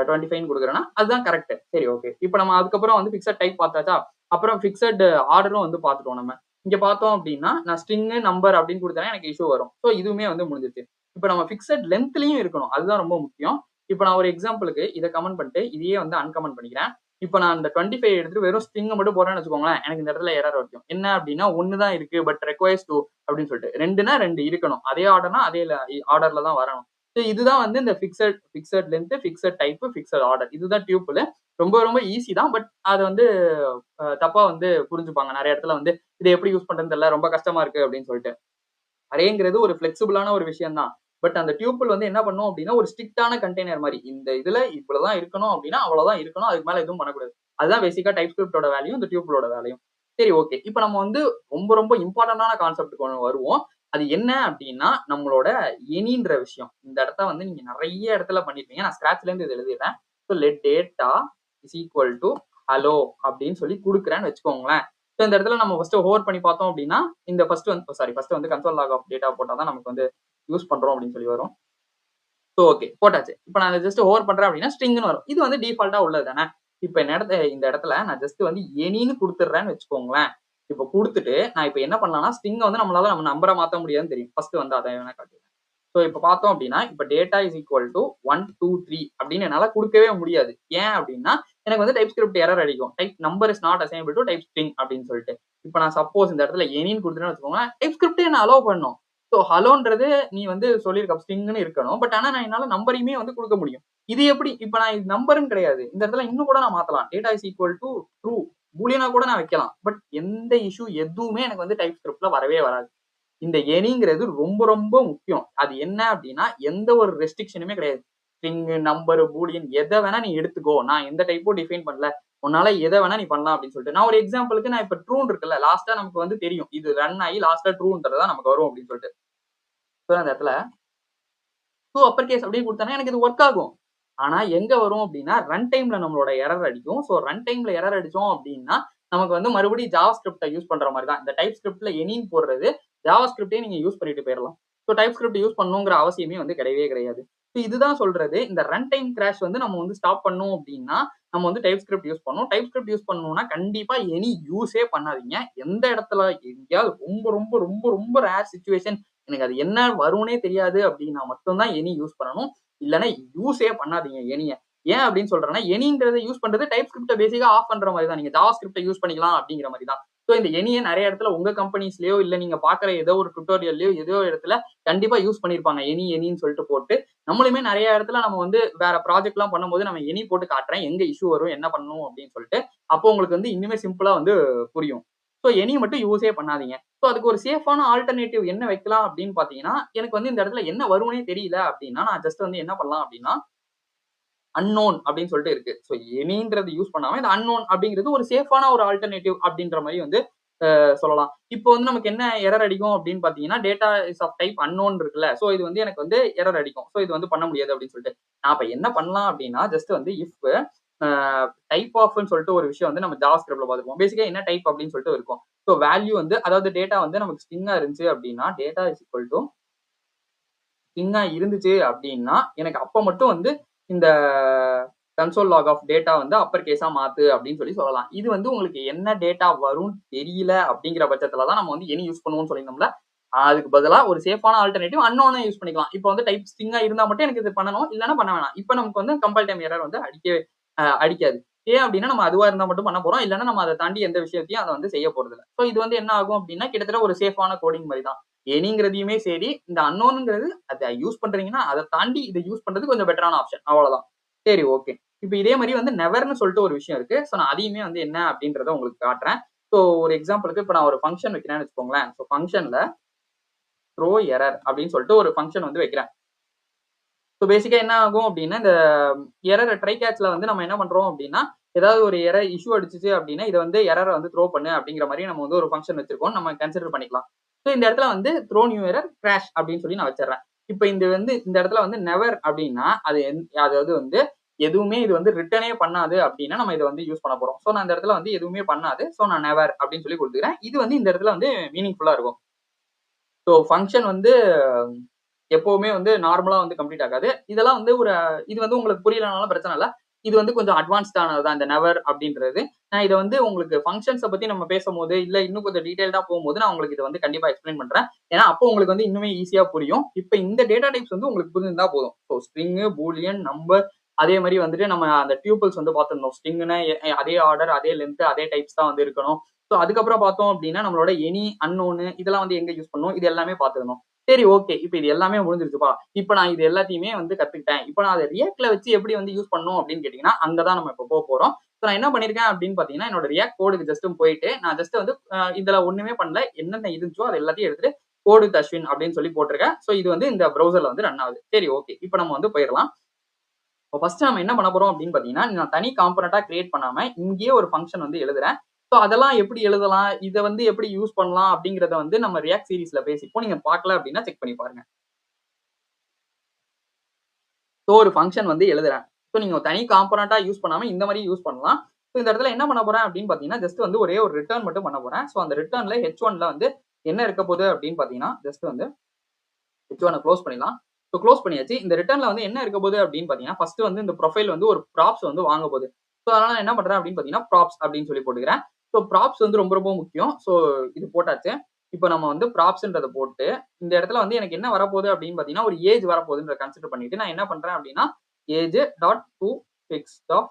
25 கொடுக்குறேன்னா அதுதான் கரெக்ட். சரி ஓகே. இப்போ நம்ம அதுக்கப்புறம் வந்து ஃபிக்ஸட் டைப் பார்த்தாச்சா, அப்புறம் ஃபிக்ஸட் ஆர்டரும் வந்து பார்த்துட்டோம் நம்ம. இங்க பார்த்தோம் அப்படின்னா நான் ஸ்ட்ரிங் நம்பர் அப்படின்னு கொடுத்தேன்னா எனக்கு இஷ்யூ வரும். ஸோ இதுவுமே வந்து முடிஞ்சிச்சு. இப்போ நம்ம ஃபிக்ஸட் லென்த்லயும் இருக்கணும். அதுதான் ரொம்ப முக்கியம். இப்போ நான் ஒரு எக்ஸாம்பிளுக்கு இதை கமெண்ட் பண்ணிட்டு இதையே வந்து அன்கமெண்ட் பண்ணிக்கிறேன். இப்போ நான் இந்த 25 எடுத்துட்டு வெறும் ஸ்ட்ரிங் மட்டும் போறேன்னு வச்சுக்கோங்களேன், எனக்கு இந்த இடத்துல எரர் வரும். என்ன அப்படின்னா 1 தான் இருக்கு பட் ரெக்வயர்ஸ் 2 அப்படின்னு சொல்லிட்டு 2னா 2 இருக்கணும். அதே ஆர்டர்னா அதே ஆர்டர்ல தான் வரணும். ஸோ இதுதான் வந்து இந்த fixed length, fixed type, fixed order. இதுதான் டியூபிள். ரொம்ப ரொம்ப ஈஸி தான். பட் அது வந்து தப்பா வந்து புரிஞ்சுப்பாங்க. நிறைய இடத்துல வந்து இதை எப்படி யூஸ் பண்றதுன்னு தெரியல, ரொம்ப கஷ்டமா இருக்கு அப்படின்னு சொல்லிட்டு. அரேங்கிறது ஒரு ஃபிளெக்சிபிளான ஒரு விஷயம் தான். பட் அந்த டியூபிள் வந்து என்ன பண்ணும் அப்படின்னா ஒரு ஸ்ட்ரிக்டான கண்டெய்னர் மாதிரி. இந்த இதுல இவ்வளவுதான் இருக்கணும் அப்படின்னா அவ்வளவுதான் இருக்கணும். அதுக்கு மேல எதுவும் பண்ணக்கூடாது. அதுதான் பேசிக்கா டைப் ஸ்கிரிப்டோட வேலையும் இந்த டியூபிளோட வேலையும். சரி ஓகே. இப்போ நம்ம வந்து ரொம்ப ரொம்ப இம்பார்ட்டன்டான கான்செப்ட்க்கு ஒண்ணு வருவோம். அது என்ன அப்படின்னா நம்மளோட எனின்ற விஷயம். இந்த இடத்த வந்து நீங்க நிறைய இடத்துல பண்ணிருப்பீங்க. நான் ஸ்கிராச்ல இருந்து இது எழுதிடுறேன். So let data is equal to hello அப்படின்னு சொல்லி கொடுக்குறேன்னு வச்சுக்கோங்களேன். ஸோ இந்த இடத்துல நம்ம ஃபர்ஸ்ட் ஹோவர் பண்ணி பார்த்தோம் அப்படின்னா இந்த ஃபர்ஸ்ட் வந்து கன்சோல் லாக் ஆஃப் டேட்டா போட்டா தான் நமக்கு வந்து யூஸ் பண்றோம் அப்படின்னு சொல்லி வரும். ஸோ ஓகே போட்டாச்சு. இப்போ நான் ஜஸ்ட் ஹோவர் பண்றேன் அப்படின்னா ஸ்ட்ரிங்னு வரும். இது வந்து டிஃபால்ட்டா உள்ளது தானே. இப்போ இந்த இடத்துல நான் ஜஸ்ட் வந்து எனின்னு கொடுத்துட்றேன்னு வச்சுக்கோங்களேன். இப்போ கொடுத்துட்டு நான் இப்போ என்ன பண்ணலாம்னா ஸ்ட்ரிங்கை வந்து நம்மளால நம்ம நம்பரை மாற்ற முடியாதுன்னு தெரியும். ஃபர்ஸ்ட் வந்து அதை வேணா காட்டுறேன். ஸோ இப்போ பார்த்தோம் அப்படின்னா இப்போ டேட்டா இஸ் ஈக்குவல் டு 1 2 3 அப்படின்னு என்னால கொடுக்கவே முடியாது. ஏன் அப்படின்னா எனக்கு வந்து டைப் ஸ்கிரிப்ட் எரர் அடிக்கும். Type number is not assignable to type string அப்படின்னு சொல்லிட்டு. இப்போ நான் சப்போஸ் இந்த இடத்துல எனின்னு கொடுத்துட்டேன்னு வச்சுக்கோங்க, டைப் ஸ்கிரிப்டே என்ன அலோவ் பண்ணும். ஸோ ஹலோன்றது நீ வந்து சொல்லியிருக்க ஸ்ட்ரிங்னு இருக்கணும். பட் ஆனா நான் என்னால நம்பரையுமே வந்து கொடுக்க முடியும். இது எப்படி இப்போ நான் இது நம்பர்னு கிடையாது. இந்த இடத்துல இன்னும் கூட நான் மாத்தலாம். Data is equal to true பூலியனா கூட நான் வைக்கலாம். பட் எந்த இஷ்யூ எதுவுமே எனக்கு வந்து டைப் ஸ்கிரிப்ட்ல வரவே வராது. இந்த எனிங்கிறது ரொம்ப ரொம்ப முக்கியம். அது என்ன அப்படின்னா எந்த ஒரு ரெஸ்ட்ரிக்ஷனுமே கிடையாது. ஸ்ட்ரிங், நம்பர், பூலியன் எதை வேணா நீ எடுத்துக்கோ. நான் எந்த டைப்பும் டிஃபைன் பண்ணல. உன்னால எதை வேணா நீ பண்ணலாம் அப்படின்னு சொல்லிட்டு. நான் ஒரு எக்ஸாம்பிளுக்கு நான் இப்ப ட்ரூன் இருக்குல்ல, லாஸ்டா நமக்கு வந்து தெரியும். இது ரன் ஆகி லாஸ்டா ட்ரூன்றதா நமக்கு வரும் அப்படின்னு சொல்லிட்டு. ஸோ அந்த இடத்துல டூ அப்பர் கேஸ் அப்படின்னு கொடுத்தானே எனக்கு இது ஒர்க் ஆகும். ஆனா எங்க வரும் அப்படின்னா ரன் டைம்ல நம்மளோட எரர் அடிக்கும். ஸோ ரன் டைம்ல எரர் அடிச்சோம் அப்படின்னா நமக்கு வந்து மறுபடியும் ஜாவா ஸ்கிரிப்டை யூஸ் பண்ற மாதிரி தான். இந்த டைப் ஸ்கிரிப்ட்ல எனின்னு போடுறது ஜாவா ஸ்கிரிப்டே நீங்க யூஸ் பண்ணிட்டு போயிடலாம். ஸோ டைப் ஸ்கிரிப்ட் யூஸ் பண்ணணுங்கிற அவசியமே வந்து கிடையவே கிடையாது. ஸோ இதுதான் சொல்றது. இந்த ரன் டைம் கிராஷ் வந்து நம்ம வந்து ஸ்டாப் பண்ணணும் அப்படின்னா நம்ம வந்து டைப் ஸ்கிரிப்ட் யூஸ் பண்ணணும். டைப் ஸ்கிரிப்ட் யூஸ் பண்ணணும்னா கண்டிப்பா எனி யூஸே பண்ணாதீங்க. எந்த இடத்துல எங்கேயாவது ரொம்ப ரொம்ப ரொம்ப ரொம்ப ரேர் சிச்சுவேஷன் எனக்கு அது என்ன வரும்னே தெரியாது அப்படின்னா மட்டும்தான் எனி யூஸ் பண்ணணும். இல்லைன்னா யூஸே பண்ணாதீங்க எனிய. ஏன் அப்படின்னு சொல்றேன்னா எனிங்கிறத யூஸ் பண்றது டைப் ஸ்கிரிப்ட பேசிக்கா ஆஃப் பண்ற மாதிரி தான். நீங்க ஜாவா ஸ்கிரிப்ட யூஸ் பண்ணிக்கலாம் அப்படிங்கிற மாதிரி தான். ஸோ இந்த எனிய நிறைய இடத்துல உங்க கம்பெனிஸ்லயோ இல்ல நீங்க பாக்குற ஏதோ ஒரு டுட்டோரியல்லயோ ஏதோ இடத்துல கண்டிப்பா யூஸ் பண்ணிருப்பாங்க. எனின்னு சொல்லிட்டு போட்டு நம்மளுமே நிறைய இடத்துல நம்ம வந்து வேற ப்ராஜெக்ட் எல்லாம் பண்ணும்போது நம்ம எனி போட்டு காட்டுறேன் எங்க இஷ்யூ வரும் என்ன பண்ணணும் அப்படின்னு சொல்லிட்டு. அப்போ உங்களுக்கு வந்து இன்னுமே சிம்பிளா வந்து புரியும். ஸோ எனி மட்டும் யூஸே பண்ணாதீங்க. ஸோ அதுக்கு ஒரு சேஃபான ஆல்டர்னேட்டிவ் என்ன வைக்கலாம் அப்படின்னு பார்த்தீங்கன்னா, எனக்கு வந்து இந்த இடத்துல என்ன வரும்னே தெரியல அப்படின்னா, நான் ஜஸ்ட் வந்து என்ன பண்ணலாம் அப்படின்னா, அன்னோன் அப்படின்னு சொல்லிட்டு இருக்கு. ஸோ எனீன்றது யூஸ் பண்ணாம இந்த அன்னோன் அப்படிங்கிறது ஒரு சேஃபான ஒரு ஆல்டர்னேட்டிவ் அப்படின்ற மாரி வந்து சொல்லலாம். இப்போ வந்து நமக்கு என்ன எரர் அடிக்கும் அப்படின்னு பார்த்தீங்கன்னா, data is of type unknown இருக்குல்ல. ஸோ இது வந்து எனக்கு வந்து எரர் அடிக்கும். ஸோ இது வந்து பண்ண முடியாது அப்படின்னு சொல்லிட்டு. நான் அப்ப என்ன பண்ணலாம் அப்படின்னா, ஜஸ்ட் வந்து இஃப் டைப் ஆஃப்ன்னு சொல்லிட்டு ஒரு விஷயம் வந்து நம்ம ஜாவாஸ்கிரிப்ட்ல பார்த்திருப்போம். பேசிக்கா என்ன டைப் அப்படின்னு சொல்லிட்டு இருக்கும். ஸோ வேல்யூ வந்து அதாவது டேட்டா வந்து நமக்கு ஸ்ட்ரிங்கா இருந்துச்சு அப்படின்னா, டேட்டா இஸ் ஈக்குவல் டூ ஸ்ட்ரிங்கா இருந்துச்சு அப்படின்னா, எனக்கு அப்ப மட்டும் வந்து இந்த கன்சோல் லாக் ஆஃப் டேட்டா வந்து அப்பர் கேஸா மாத்து அப்படின்னு சொல்லலாம். இது வந்து உங்களுக்கு என்ன டேட்டா வரும்னு தெரியல அப்படிங்கிற பட்சத்துல தான் நம்ம வந்து எனி யூஸ் பண்ணுவோம்னு சொல்லியிருந்தோம்ல. அதுக்கு பதிலா ஒரு சேஃபான ஆல்டர்னேட்டிவ் அன்னோன யூஸ் பண்ணிக்கலாம். இப்போ வந்து டைப் ஸ்ட்ரிங்கா இருந்தா மட்டும் எனக்கு இது பண்ணணும். இல்லன்னா பண்ண வேணாம். இப்ப நமக்கு வந்து கம்பைல் டைம் எரர் வந்து அடிக்காது. ஏன் அப்படின்னா நம்ம அதுவா இருந்தா மட்டும் பண்ண போறோம். இல்லன்னா நம்ம அத தாண்டி எந்த விஷயத்தையும் அத வந்து செய்ய போறதில்ல. சோ இது வந்து என்ன ஆகும் அப்படின்னா, கிட்டத்தட்ட ஒரு சேஃபான கோடிங் மாரி தான். எனிங்கிறதையுமே சரி, இந்த அன்னோன்ங்கிறது அத யூஸ் பண்றீங்கன்னா, அத தாண்டி இத யூஸ் பண்றது கொஞ்சம் பெட்டரான ஆப்ஷன். அவ்வளவுதான். சரி ஓகே. இப்ப இதே மாரி வந்து நெவர்ன்னு சொல்லிட்டு ஒரு விஷயம் இருக்கு. சோ நான் அதையுமே வந்து என்ன அப்படின்றத உங்களுக்கு காட்டுறேன். சோ ஒரு எக்ஸாம்பிளுக்கு இப்ப நான் ஒரு ஃபங்ஷன் வைக்கிறேன்னு வச்சுக்கோங்களேன். சோ ஃபங்ஷன்ல த்ரோ எரர் அப்படின்னு சொல்லிட்டு ஒரு ஃபங்ஷன் வந்து வைக்கிறேன். ஸோ பேசிக்கா என்ன ஆகும் அப்படின்னா, இந்த எரர் ட்ரை கேட்ச்ல வந்து நம்ம என்ன பண்றோம் அப்படின்னா, ஏதாவது ஒரு எரர் இஷ்யூ அடிச்சுச்சு அப்படின்னா, இத வந்து எரர வந்து த்ரோ பண்ணு அப்படிங்கிற மாரி நம்ம வந்து ஒரு ஃபங்ஷன் வச்சிருக்கோம். நம்ம கன்சிடர் பண்ணிக்கலாம். ஸோ இந்த இடத்துல வந்து த்ரோ நியூ எரர் கிராஷ் அப்படின்னு சொல்லி நான் வச்சிடுறேன். இப்ப இந்த இடத்துல வந்து நெவர் அப்படின்னா, அதாவது வந்து எதுவுமே இது வந்து ரிட்டர்னே பண்ணாது அப்படின்னா, நம்ம இத வந்து யூஸ் பண்ண போறோம். ஸோ நான் இந்த இடத்துல வந்து எதுவுமே பண்ணாது. ஸோ நான் நெவர் அப்படின்னு சொல்லி குடுத்துக்கிறேன். இது வந்து இந்த இடத்துல வந்து மீனிங்ஃபுல்லா இருக்கும். ஸோ ஃபங்ஷன் வந்து எப்பவுமே வந்து நார்மலா வந்து கம்ப்ளீட் ஆகாது. இதெல்லாம் வந்து இது வந்து உங்களுக்கு புரியலனாலும் பிரச்சனை இல்ல. இது வந்து கொஞ்சம் அட்வான்ஸ்டானது தான் இந்த நெவர் அப்படின்றது. நான் இத வந்து உங்களுக்கு ஃபங்ஷன்ஸ பத்தி நம்ம பேசும்போது, இல்ல இன்னும் கொஞ்சம் டீடைல்டா போகும்போது நான் உங்களுக்கு இத வந்து கண்டிப்பா எக்ஸ்பிளைன் பண்றேன். ஏன்னா, அப்போ உங்களுக்கு வந்து இன்னுமே ஈஸியா புரியும். இப்ப இந்த டேட்டா டைப்ஸ் வந்து உங்களுக்கு புரிஞ்சிருந்தா போதும். ஸோ ஸ்ட்ரிங், பூலியன், நம்பர் அதே மாரி வந்துட்டு நம்ம அந்த டியூபிள்ஸ் வந்து பார்த்திருந்தோம். ஸ்ட்ரிங்னா அதே ஆர்டர், அதே லென்த், அதே டைப்ஸ் தான் வந்து இருக்கணும். ஸோ அதுக்கப்புறம் பார்த்தோம் அப்படின்னா, நம்மளோட எனி, அன்னோன் இதெல்லாம் வந்து எங்க யூஸ் பண்ணணும், இது எல்லாமே பார்த்திருந்தோம். சரி ஓகே. இப்ப இது எல்லாமே முடிஞ்சிருச்சுப்பா. இப்ப நான் இது எல்லாத்தையுமே வந்து கத்துக்கிட்டேன். இப்ப நான் அத ரியாக்ட்ல வச்சு எப்படி வந்து யூஸ் பண்ணணும் அப்படின்னு கேட்டீங்கன்னா, அங்க தான் நம்ம இப்ப போறோம். சோ நான் என்ன பண்ணியிருக்கேன் அப்படின்னு பார்த்தீங்கன்னா, என்னோட ரியாக்ட் கோடுக்கு போயிட்டு, நான் ஜஸ்ட் வந்து இதுல ஒண்ணுமே பண்ணல. என்னென்ன இருந்துச்சோ அது எல்லாத்தையும் எடுத்துட்டு கோட் வித் அஸ்வின் அப்படின்னு சொல்லி போட்டிருக்கேன். சோ இது வந்து இந்த ப்ரௌசர்ல வந்து ரன் ஆகுது. சரி ஓகே. இப்ப நம்ம வந்து போயிரலாம். இப்போ ஃபர்ஸ்ட் நம்ம என்ன பண்ண போறோம் அப்படின்னு பார்த்தீங்கன்னா, நான் தனி காம்போனன்ட்டா கிரியேட் பண்ணாம, இங்கேயே ஒரு ஃபங்ஷன் வந்து எழுதுறேன். சோ அதெல்லாம் எப்படி எழுதலாம்? இத வந்து எப்படி யூஸ் பண்ணலாம்? அப்படிங்கிறத வந்து நம்ம ரியாக்ட் சீரிஸ்ல பேசிப்போம். நீங்க பார்க்கல அப்படின்னா செக் பண்ணி பாருங்க. சோ ஒரு ஃபங்ஷன் வந்து எழுதுறேன். சோ நீங்க தனி காம்போனன்ட்டா யூஸ் பண்ணாம இந்த மாரி யூஸ் பண்ணலாம். சோ இந்த இடத்துல என்ன பண்ண போறேன் அப்படின்னு பார்த்தீங்கன்னா, ஜஸ்ட் வந்து ஒரே ஒரு ரிட்டர்ன் மட்டும் பண்ண போறேன். சோ அந்த ரிட்டர்ன்ல H1ல வந்து என்ன இருக்க போகுது அப்படின்னு பார்த்தீங்கன்னா, ஜஸ்ட் வந்து H1 க்ளோஸ் பண்ணிடலாம். சோ க்ளோஸ் பண்ணியாச்சு. இந்த ரிட்டர்ன்ல வந்து என்ன இருக்க போகுது அப்படின்னு பார்த்தீங்கன்னா, ஃபர்ஸ்ட் வந்து இந்த ப்ரொஃபைல் வந்து ஒரு ப்ராப்ஸ் வந்து வாங்க போகுது. சோ அதனால நான் என்ன பண்றேன் அப்படின்னு பார்த்தீங்கன்னா, ப்ராப்ஸ் அப்படின்னு சொல்லி போட்டுக்கிறேன். சோ ப்ராப்ஸ் வந்து ரொம்ப ரொம்ப முக்கியம். சோ இது போட்டாச்சு. இப்ப நம்ம வந்து ப்ராப்ஸ்ன்றத போட்டு, இந்த இடத்துல வந்து எனக்கு என்ன வரப்போகுது அப்படின்னு பார்த்தீங்கன்னா, ஒரு ஏஜ் வரப்போகுதுன்றத கன்சிடர் பண்ணிட்டு, நான் என்ன பண்றேன் அப்படின்னா, age dot to fixed of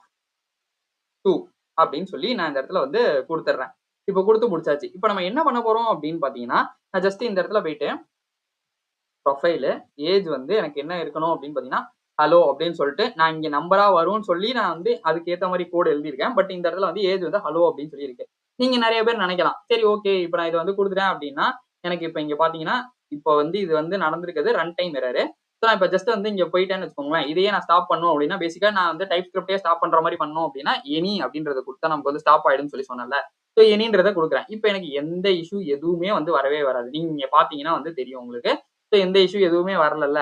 2 அப்படின்னு சொல்லி நான் இந்த இடத்துல வந்து குடுத்துடுறேன். இப்ப குடுத்து முடிச்சாச்சு. இப்ப நம்ம என்ன பண்ண போறோம் அப்படின்னு பார்த்தீங்கன்னா, நான் ஜஸ்ட் இந்த இடத்துல போயிட்டு ப்ரொஃபைலு, ஏஜ் வந்து எனக்கு என்ன இருக்கணும் அப்படின்னு பார்த்தீங்கன்னா, ஹலோ அப்படின்னு சொல்லிட்டு, நான் இங்க நம்பரா வரும்னு சொல்லி நான் வந்து அதுக்கு ஏத்த மாரி கோட் எழுதியிருக்கேன். பட் இந்த இடத்துல வந்து ஏஜ் வந்து ஹலோ அப்படின்னு சொல்லியிருக்கு. நீங்க நெறைய பேர் நெனைக்கலாம். சரி ஓகே. இப்ப நான் இத வந்து குடுத்துட்டேன் அப்படின்னா, எனக்கு இப்ப இங்க பார்த்தீங்கன்னா, இப்ப வந்து இது வந்து நடந்திருக்கிறது ரன் டைம் எரரு. ஸோ நான் இப்ப ஜஸ்ட் வந்து இங்க போயிட்டேன்னு வச்சுக்கோங்களேன். இதையே நான் ஸ்டாப் பண்ணணும் அப்படின்னா, பேசிக்கா நான் வந்து டைப் ஸ்கிரிப்ட்டே ஸ்டாப் பண்ற மாரி பண்ணணும் அப்படின்னா, எனி அப்படின்றத குடுத்தா நமக்கு வந்து ஸ்டாப் ஆயிடும்னு சொல்லி சொன்னேன்ல. ஸோ எனின்றத குடுக்குறேன். இப்ப எனக்கு எந்த இஷ்யூ எதுவுமே வந்து வரவே வராது. நீங்க பார்த்தீங்கன்னா வந்து தெரியும் உங்களுக்கு. ஸோ எந்த இஷ்யூ எதுவுமே வரலல்ல.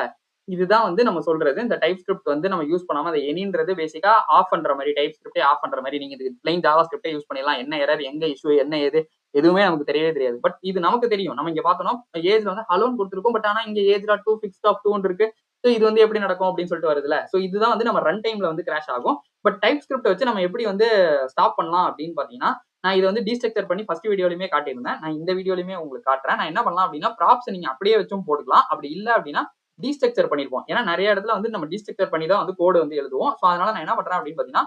இதுதான் வந்து நம்ம சொல்றது. இந்த டைப் ஸ்கிரிப்ட் வந்து நம்ம யூஸ் பண்ணாம அந்த எனின்றது பேசிக்கா ஆஃப் பண்ற மாரி, டைப் ஸ்கிரிப்டே ஆஃப் பண்ற மாரி நீங்க இது பிளைன் ஜாவா ஸ்கிரிப்டே யூஸ் பண்ணிடலாம். என்ன எரர், எங்க இஷ்யூ, என்ன ஏது எதுவுமே நமக்கு தெரியவே தெரியாது. பட் இது நமக்கு தெரியும். நம்ம இங்க பார்த்தோம்னா ஏஜ்ல வந்து ஹலோன்னு குடுத்துருக்கோம். பட் ஆனா இங்க age dot to fixed of 2ன்னு இருக்கு. ஸோ இது வந்து எப்படி நடக்கும் அப்படின்னு சொல்லிட்டு வருதுல்ல. ஸோ இதுதான் வந்து நம்ம ரன் டைம்ல வந்து கிராஷ் ஆகும். பட் டைப் ஸ்கிரிப்ட் வச்சு நம்ம எப்படி வந்து ஸ்டாப் பண்ணலாம் அப்படின்னு பார்த்தீங்கன்னா, நான் இத வந்து டீஸ்ட்ரக்சர் பண்ணி ஃபர்ஸ்ட் வீடியோலயுமே காட்டியிருந்தேன். நான் இந்த வீடியோலயுமே உங்களுக்கு காட்டுறேன். நான் என்ன பண்ணலாம் அப்படின்னா, ப்ராப்ஸ் நீங்க அப்படியே வச்சும் போட்டுக்கலாம். அப்படி இல்ல அப்படின்னா டீஸ்ட்ரக்சர் பண்ணிருப்போம். ஏன்னா நெறைய இடத்துல வந்து நம்ம டீஸ்ட்ரக்சர் பண்ணி தான் வந்து கோட் வந்து எழுதுவோம். சோ அதனால நான் என்ன பண்றேன் அப்படின்னு பார்த்தீங்கன்னா,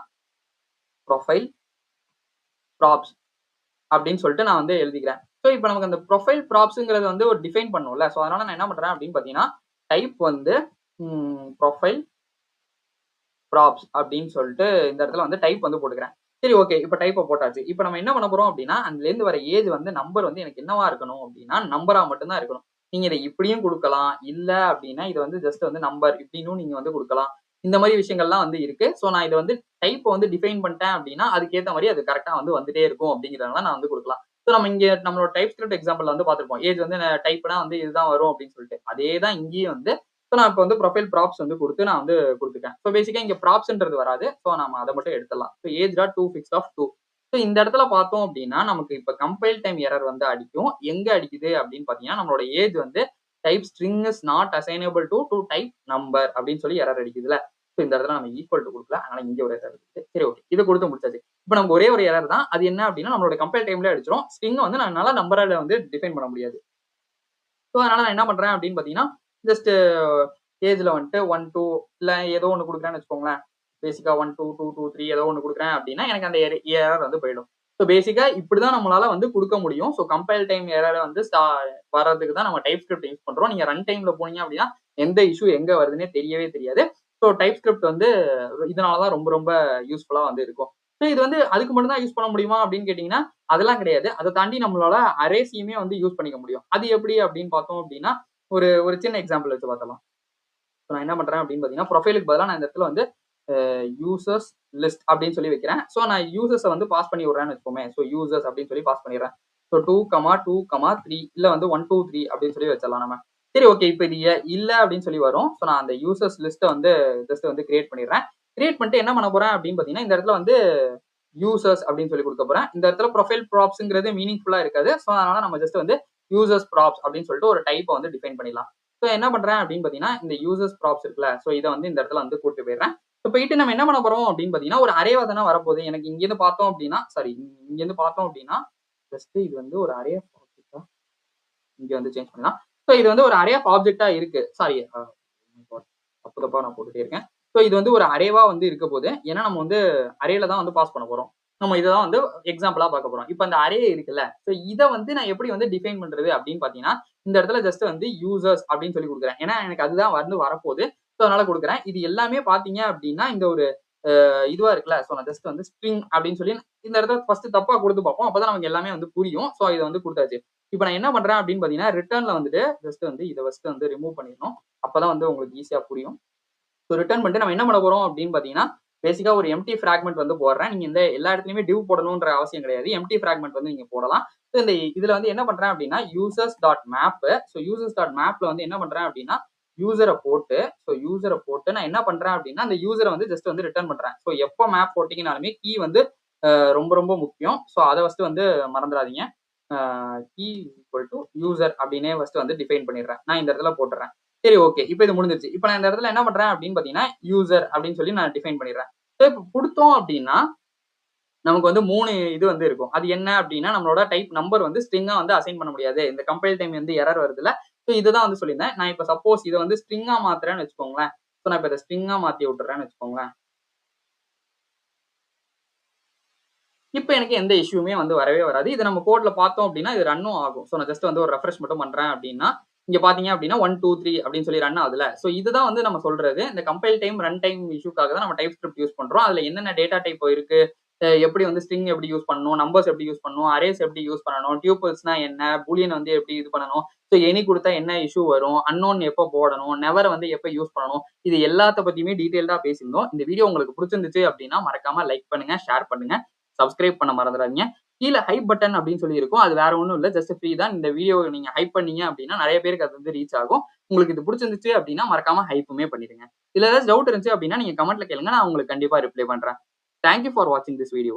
ப்ரொஃபைல் ப்ராப்ஸ் அப்படின்னு சொல்லிட்டு நான் வந்து எழுதிக்கிறேன். சோ இப்ப நமக்கு அந்த ப்ரொஃபைல் ப்ராப்ஸ்ங்கிறது வந்து ஒரு டிஃபைன் பண்ணும்ல. சோ அதனால நான் என்ன பண்றேன் அப்படின்னு பார்த்தீங்கன்னா, டைப் வந்து ப்ரொஃபைல் ப்ராப்ஸ் அப்படின்னு சொல்லிட்டு இந்த இடத்துல வந்து டைப் வந்து போட்டுக்கிறேன். சரி ஓகே. இப்ப டைப்ப போட்டாச்சு. இப்ப நம்ம என்ன பண்ண போறோம் அப்டின்னா, அதுலேருந்து வர ஏஜ் வந்து நம்பர் வந்து எனக்கு என்னவா இருக்கணும் அப்டின்னா, நம்பரா மட்டும் தான் இருக்கணும். நீங்க இத இப்படியும் குடுக்கலாம். இல்ல அப்டின்னா, இத வந்து ஜஸ்ட் வந்து நம்பர் இப்டின்னும் நீங்க வந்து குடுக்கலாம். இந்த மாரி விஷயங்கள்லாம் வந்து இருக்கு. சோ நான் இத வந்து டைப்ப வந்து டிஃபைன் பண்ணிட்டேன் அப்டின்னா, அதுக்கேத்த மாரி அது கரெக்ட்டா வந்து வந்துட்டே இருக்கும் அப்டிங்கிறதுனால நான் வந்து குடுக்கலாம். சோ நம்ம இங்க நம்மளோட டைப் ஸ்கிரிப்ட் எக்ஸாம்பிள்ல வந்து பார்த்திருப்போம். ஏஜ் வந்து டைப்னா வந்து இதுதான் வரும் அப்டின்னு சொல்லிட்டு. அதே தான் இங்கேயும் வந்து சோ நான் இப்ப வந்து ப்ரொஃபைல் ப்ராப்ஸ் வந்து குடுத்து நான் வந்து குடுத்துட்டேன். சோ பேசிக்கா இங்க ப்ராப்ஸ்ன்றது வராது. சோ நாம அத மட்டும் எடுத்துடலாம். So age dot to fix of 2. So இந்த இடத்துல பார்த்தோம் அப்டின்னா, நமக்கு இப்ப கம்பைல் டைம் எரர் வந்து அடிக்கும். எங்க அடிக்குது அப்டின்னு பார்த்தீங்கன்னா, நம்மளோட ஏஜ் வந்து type string is not assignable to type number அப்டின்னு சொல்லி எரர் அடிக்குதுல்ல. சோ இந்த இடத்துல நம்ம ஈக்குவல் டூ குடுக்கல. அதனால இங்க ஒரு எரர் இருக்கு. சரி ஓகே. இத குடுத்து முடிச்சாச்சு. இப்ப நமக்கு ஒரே ஒரு எரர் தான். அது என்ன அப்டின்னா, நம்மளோட கம்பைல் டைம்லயே அடிச்சிரும். ஸ்ட்ரிங் வந்து என்னால நம்பரால வந்து டிஃபைன் பண்ண முடியாது. சோ அதனால நான் என்ன பண்றேன் அப்படின்னு பார்த்தீங்கன்னா, ஜஸ்ட் ஏஜ்ல வந்துட்டு 1, 2 இல்ல ஏதோ ஒண்ணு குடுக்குறேன்னு வச்சுக்கோங்களேன். பேசிக்கா 1, 2, 2, 2, 3 ஏதோ ஒண்ணு குடுக்குறேன் அப்படின்னா, எனக்கு அந்த எரர் வந்து போயிடும். சோ பேசிக்கா இப்படிதான் நம்மளால வந்து குடுக்க முடியும். சோ கம்பைல் டைம் எரர் வந்து வர்றதுக்கு தான் நம்ம டைப் ஸ்கிரிப்ட் யூஸ் பண்றோம். நீங்க ரன் டைம்ல போனீங்க அப்படின்னா, எந்த இஷ்யூ எங்க வருதுன்னே தெரியவே தெரியாது. சோ டைப் ஸ்கிரிப்ட் வந்து இதனால தான் ரொம்ப ரொம்ப யூஸ்ஃபுல்லா வந்து இருக்கும். சோ இது வந்து அதுக்கு மட்டும் தான் யூஸ் பண்ண முடியுமா அப்படின்னு கேட்டீங்கன்னா, அதெல்லாம் கிடையாது. அத தாண்டி நம்மளால அரேஸயுமே வந்து யூஸ் பண்ணிக்க முடியும். அது எப்படி அப்படின்னு பார்த்தோம் அப்படின்னா, ஒரு ஒரு சின்ன எக்ஸாம்பிள் வச்சு பார்த்தரலாம். நான் என்ன பண்றேன் அப்படின்னு பார்த்தீங்கன்னா, ப்ரொஃபைலுக்கு பதிலா நான் இந்த இடத்துல வந்து யூசர்ஸ் லிஸ்ட் அப்படின்னு சொல்லி வைக்கிறேன். சோ நான் யூசர்ஸ வந்து பாஸ் பண்ணி விடுறேன்னு வச்சுக்கோமே. சோ யூசர்ஸ் அப்படின்னு சொல்லி பாஸ் பண்ணிடுறேன். சோ 2, 2, 3 இல்ல வந்து 1, 2, 3 அப்படின்னு சொல்லி வச்சிடலாம் நம்ம. சரி ஓகே. இப்ப இது இல்ல அப்படின்னு சொல்லி வரும். சோ நான் அந்த யூசர்ஸ் லிஸ்ட்ட வந்து ஜஸ்ட் வந்து கிரியேட் பண்ணிடுறேன். கிரியேட் பண்ணிட்டு என்ன பண்ண போறேன் அப்படின்னு பார்த்தீங்கன்னா, இந்த இடத்துல வந்து யூசர்ஸ் அப்படின்னு சொல்லி குடுக்க போறேன். இந்த இடத்துல ப்ரொஃபைல் ப்ராப்ஸ்ங்கிறது மீனிங்ஃபுல்லா இருக்காது. சோ அதனால நம்ம ஜஸ்ட் வந்து யூசர்ஸ் ப்ராப்ஸ் அப்படின்னு சொல்லிட்டு ஒரு டைப்ப வந்து டிஃபைன் பண்ணிடலாம். சோ என்ன பண்றேன் அப்படின்னு பார்த்தீங்கன்னா, இந்த யூசர்ஸ் ப்ராப்ஸ் இருக்குல்ல. சோ இத வந்து இந்த இடத்துல வந்து கூட்டிட்டு போயிடுறேன். இப்ப போயிட்டு நம்ம என்ன பண்ண போறோம் அப்படின்னு பார்த்தீங்கன்னா, ஒரு அரேவா தானே வரப்போகுது. எனக்கு இங்கிருந்து பார்த்தோம் அப்படின்னா இங்கிருந்து பார்த்தோம் அப்படின்னா, ஜஸ்ட் இது வந்து ஒரு அரே ஆஃப் ஆப்ஜெக்ட்டா இங்க வந்து சேஞ்ச் பண்ணலாம். சோ இது வந்து ஒரு அரே ஆஃப் ஆப்ஜெக்ட்டா இருக்கு. சாரி தப்பு தப்பா நான் போட்டுட்டே இருக்கேன். சோ இது வந்து ஒரு அரேவா வந்து இருக்க போது. ஏன்னா நம்ம வந்து அரேல தான் வந்து பாஸ் பண்ண போறோம். நம்ம இத தான் வந்து எக்ஸாம்பிளா பார்க்க போறோம். இப்ப அந்த அரே இருக்குல்ல. சோ இத வந்து நான் எப்படி வந்து டிஃபைன் பண்றது அப்படின்னு பார்த்தீங்கன்னா, இந்த இடத்துல ஜஸ்ட் வந்து யூசர்ஸ் அப்படின்னு சொல்லி குடுக்குறேன். ஏன்னா எனக்கு அதுதான் வந்து வரப்போது. சோ அதனால குடுக்குறேன். இது எல்லாமே பார்த்தீங்க அப்படின்னா, இந்த ஒரு இதுவா இருக்குல்ல. சோ நான் ஜஸ்ட் வந்து ஸ்ட்ரிங் அப்படின்னு சொல்லி இந்த இடத்துல ஃபர்ஸ்ட் தப்பா குடுத்து பார்ப்போம். அப்பதான் நமக்கு எல்லாமே வந்து புரியும். சோ இத வந்து குடுத்தாச்சு. இப்ப நான் என்ன பண்றேன் அப்படின்னு பார்த்தீங்கன்னா, ரிட்டர்ன்ல வந்துட்டு ஜஸ்ட் வந்து இத ஃபர்ஸ்ட் வந்து ரிமூவ் பண்ணிடணும். அப்பதான் வந்து உங்களுக்கு ஈஸியா புரியும். ஸோ ரிட்டர்ன் பண்ணிட்டு நம்ம என்ன பண்ண போறோம் அப்படின்னு பார்த்தீங்கன்னா, பேசிக்கா ஒரு எம்ப்டி ஃபிராக்மென்ட் வந்து போடுறேன். நீங்க இந்த எல்லா இடத்துலயுமே டிவ் போடணும்ன்ற அவசியம் கிடையாது. எம்ப்டி ஃபிராக்மென்ட் வந்து நீங்க போடலாம். ஸோ இந்த இதுல வந்து என்ன பண்றேன் அப்படின்னா, users dot map. So users dot மேப்ல வந்து என்ன பண்றேன் அப்படின்னா, யூசர போட்டு நான் என்ன பண்றேன் அப்படின்னா, அந்த யூசர வந்து ஜஸ்ட் வந்து ரிட்டர்ன் பண்றேன். ஸோ எப்போ மேப் போட்டீங்கனாலுமே கீ வந்து ரொம்ப ரொம்ப முக்கியம். ஸோ அத ஃபர்ஸ்ட் வந்து மறந்துறாதீங்க. கீ ஈக்குவல் டூ யூசர் அப்படின்னே ஃபர்ஸ்ட் வந்து டிஃபைன் பண்ணிடுறேன். நான் இந்த இடத்துல போட்டுறேன். சரி ஓகே. இப்ப இது முடிஞ்சிருச்சு. இப்ப நான் இந்த இடத்துல என்ன பண்றேன் அப்படின்னு பார்த்தீங்கன்னா, யூசர் அப்படின்னு சொல்லி நான் டிஃபைன் பண்ணிடுறேன். சோ இப்ப குடுத்தோம் அப்படின்னா, நமக்கு வந்து 3 இது வந்து இருக்கும். அது என்ன அப்படின்னா, நம்மளோட டைப் நம்பர் வந்து ஸ்ட்ரிங்கா வந்து அசைன் பண்ண முடியாது. இந்த கம்பைல் டைம் வந்து எரர் வருதுல்ல. சோ இதுதான் வந்து சொல்லியிருந்தேன். நான் இப்ப சப்போஸ் இத வந்து ஸ்ட்ரிங்கா மாத்துறேன்னு வச்சுக்கோங்களேன். சோ நான் இப்ப இத ஸ்ட்ரிங்கா மாத்தி விட்டுறேன்னு வச்சுக்கோங்களேன். இப்ப எனக்கு எந்த இஷ்யூமே வந்து வரவே வராது. இது நம்ம கோட்ல பார்த்தோம் அப்படின்னா, இது ரன்னும் ஆகும். சோ நான் ஜஸ்ட் வந்து ஒரு ரெஃப்ரெஷ் மட்டும் பண்றேன் அப்படின்னா, இங்க பார்த்தீங்க அப்படின்னா 1, 2, 3 அப்படின்னு சொல்லி ரன் ஆகுதுல்ல. சோ இதுதான் வந்து நம்ம சொல்றது. இந்த கம்பைல் டைம், ரன் டைம் இஷ்யூக்காக தான் நம்ம டைப் ஸ்கிரிப்ட் யூஸ் பண்றோம். அதுல என்னென்ன டேட்டா டைப் இருக்கு, எப்படி வந்து ஸ்ட்ரிங் எப்படி யூஸ் பண்ணணும், நம்பர்ஸ் எப்படி யூஸ் பண்ணணும், அரேஸ் எப்படி யூஸ் பண்ணணும், டியூபிள்ஸ்னா என்ன, பூலியன் வந்து எப்படி இது பண்ணணும், சோ எனி குடுத்தா என்ன இஷ்யூ வரும், அன்னோன் எப்ப போடணும், நெவர் வந்து எப்ப யூஸ் பண்ணணும், இது எல்லாத்த பத்தியுமே டீடைல்டா பேசியிருந்தோம். இந்த வீடியோ உங்களுக்கு புடிச்சிருந்துச்சு அப்படின்னா, மறக்காம லைக் பண்ணுங்க, ஷேர் பண்ணுங்க. சப்ஸ்கிரைப் பண்ண மறந்துடாதீங்க. கீழ ஹைப் பட்டன் அப்படின்னு சொல்லி இருக்கும். அது வேற ஒண்ணும் இல்ல. ஜஸ்ட் ஃப்ரீ தான். இந்த வீடியோ நீங்க ஹைப் பண்ணீங்க அப்படின்னா நெறைய பேருக்கு அது வந்து ரீச் ஆகும். உங்களுக்கு இது புடிச்சிருந்துச்சு அப்படின்னா மறக்காம ஹைப்புமே பண்ணிடுங்க. இதுல ஏதாச்சும் டவுட் இருந்துச்சு அப்படின்னா நீங்க கமெண்ட்ல கேளுங்க. நான் உங்களுக்கு கண்டிப்பா ரிப்ளை பண்றேன். தேங்க் யூ ஃபார் வாட்சிங் திஸ் வீடியோ.